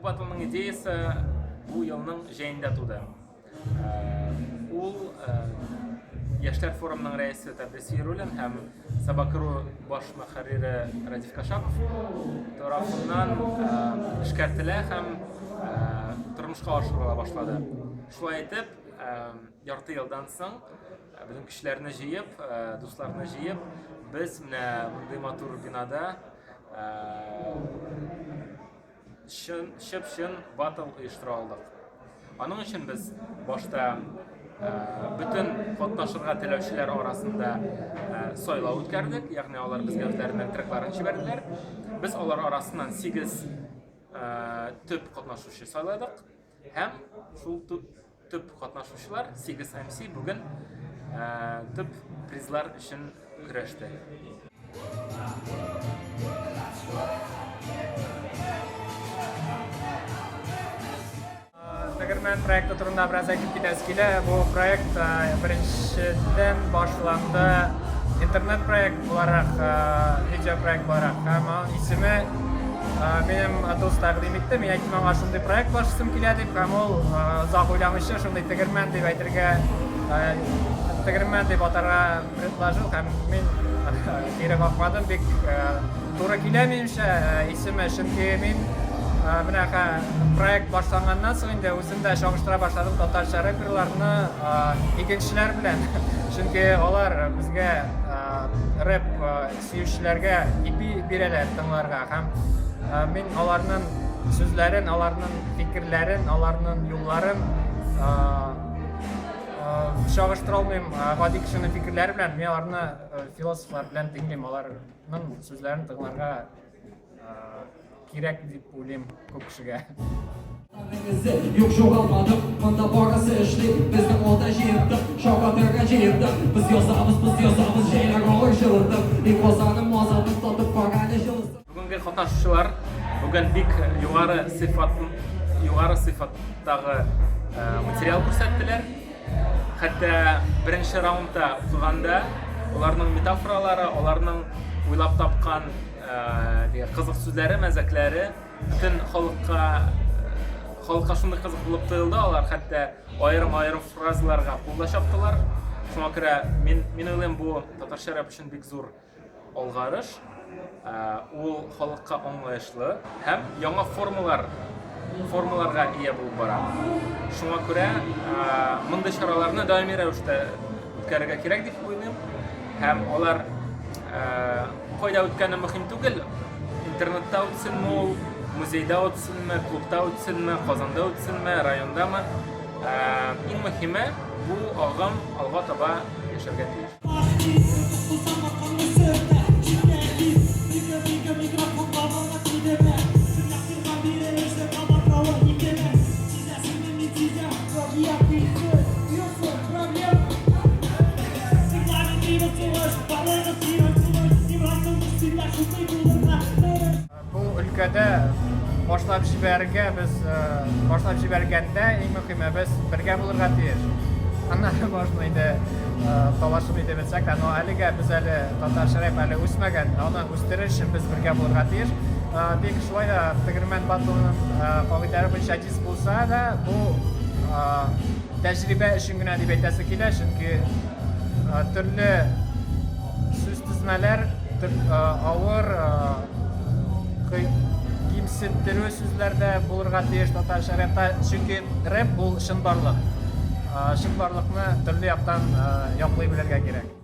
батылның идеясы bu yılның җәендә туды. Ул Яшьләр форумының рәисе Тәбрис Яруллин һәм Сабакыру баш мөхәррире Радиф Кашапов тарафыннан эшкәртелә һәм тормышка ашырыла башлады. Шулай итеп, ярты елдан соң безнең кешеләрне җыеп, дусларны җыеп, без менә мондый матур бинада чын батыл оештыра алдык. Аның өчен без башта bütün катнашырга теләүчеләр арасында сайлау үткәрдек, ягъни алар безгә үзләренең трекларын җибәрделәр. Без алар арасыннан 8 төп катнашучы сайладык һәм шул төп катнашучылар 8 MC бүген төп призлар өчен көрәште. Тегермән проекты турында бераз әйтеп китәсе килә. Бу проект беренчедән башланды интернет проект буларак, видео проект буларак. Һәм исеме минем дус тәкъдим итте. Мин әйттем аңа шундый проект башласым килә дип, һәм ул озак уйламыйча шундый тегермән дип әйтергә, тегермән дип атарга предложил, һәм мин кире какмадым. Бик туры килә минемчә исеме, чөнки мин Менә проект башланганнан соң инде үзем дә чагыштыра башладым татарча рэперларны икенчеләр белән. Чөнки алар безгә рэп сөючеләргә ипи бирәләр тыңларга һәм мин аларның сүзләрен, аларның фикерләрен, аларның юлларын чагыштыра алмыйм гади кешенең фикерләре белән. Мин аларны философлар белән тыңлыйм, аларның сүзләрен тыңларга кирәк дип уйлыйм күп кешегә. Юк жоғалмадық, мында барысы эшлейк, безнең алда җыйдык, шагатырга җыйдык. Без язабыз, җәйләр алыр җылытып, бик азаным азатып татып барганы җылысы. Бүгенге катнашучылар бүген бик югары сыйфаттагы материал күрсәттеләр. Хәтта беренче раундта укыганда аларның метафоралары, аларның уйлап тапкан кызык сүзләре, мәзәкләре бүтән халыкка шундый кызык булып тоелды. Алар хәтта аерым фразаларга кулда чаптылар. Шуңа күрә мин уйлыйм, бу татарча рэп өчен бик зур алгарыш. Ул халыкка аңлаешлы һәм яңа формаларга ия булып бара. Шуңа күрә мондый чараларны даими рәвештә үткәрергә кирәк дип уйлыйм. Һәм алар кайда үткәне мөһим түгел. Интернетта үтсенме ул, музейда үтсенме, клубта үтсенме, Казанда үтсенме, райондамы. Иң мөһиме бу агым алга таба яшәргә тиеш. Бу өлкәдә башлап җибәргәндә иң мөһиме без бергә булырга тиеш. Аннары башны инде талашып итеп әйтсәк, әлегә без әле татарча рэп әле үсмәгән, аны үстерү өчен без бергә булырга тиеш. Бик шулай да тегермән батылының кагыйдәләре буенча диск булса да, бу тәҗрибә өчен генә дип әйтәсе килә, чөнки төрле сүз тезмәләр, авыр кимсеттерү сүзләрдә булырга тиеш татарча рэпта, чөнки рэп ул чынбарлык. Чынбарлыкны төрле яктан яклый белергә кирәк.